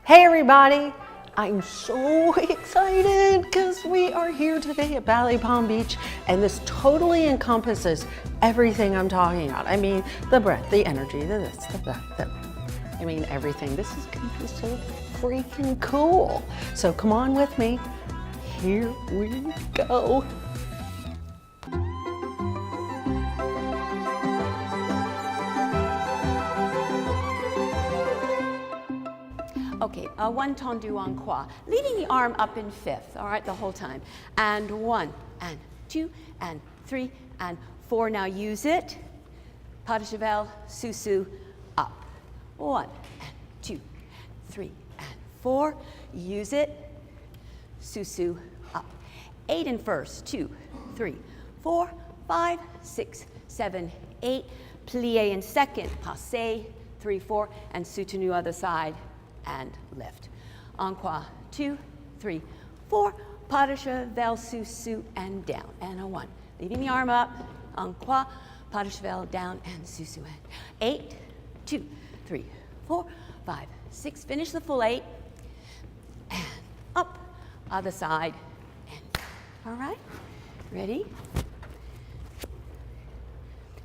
Hey everybody, I'm so excited because we are here today at Ballet Palm Beach, and this totally encompasses everything I'm talking about. I mean, the breath, the energy, the this, the that, I mean everything. This is gonna be so freaking cool. So come on with me, here we go. Okay, one tendu en croix, leaving the arm up in fifth, all right, the whole time. And 1, and 2, and 3, and 4. Now use it. Pas de cheval, sous, up. 1, and 2, 3, and 4. Use it. Sous, up. 8 in first. 2, 3, 4, 5, 6, 7, 8. Plie in second. Passe. 3, 4, and soutenu other side. And lift. En croix, 2, 3, 4, pas de cheval, sous, and down. And a 1. Leaving the arm up. En croix, pas de cheval, down, and sous, and 8, 2, 3, 4, 5, 6. Finish the full 8. And up. Other side. And all right. Ready?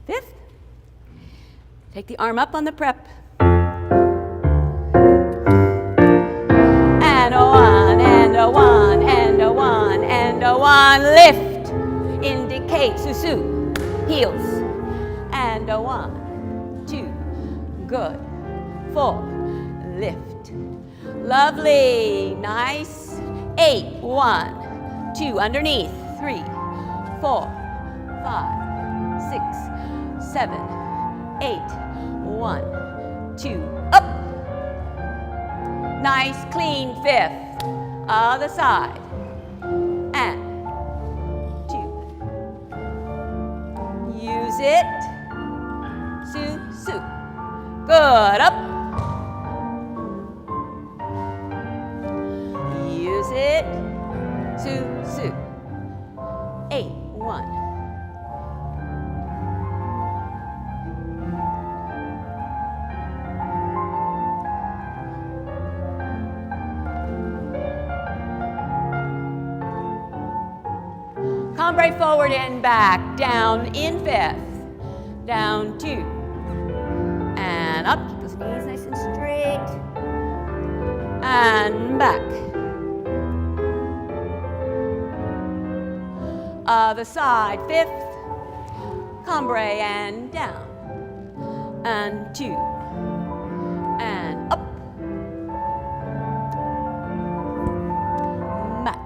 5th. Take the arm up on the prep. Lift, indicate, sous, heels, and a 1, 2, good, 4, lift, lovely, nice, 8, 1, 2, underneath, 3, 4, 5, 6, 7, 8, 1, 2, up, nice, clean, 5th, other side, and 2, use it, sous, good, up, use it, sous, 8, 1, cambre forward and back, down in 5th, down 2, and up, keep those knees nice and straight, and back. Other side, 5th, cambre and down, and 2, and up, back.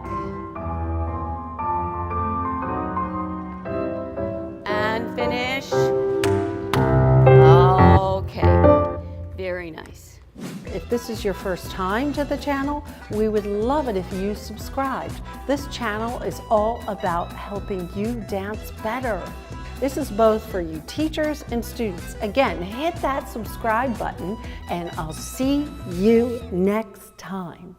Finish. Okay, very nice. If this is your first time to the channel, we would love it if you subscribed. This channel is all about helping you dance better. This is both for you teachers and students. Again, hit that subscribe button and I'll see you next time.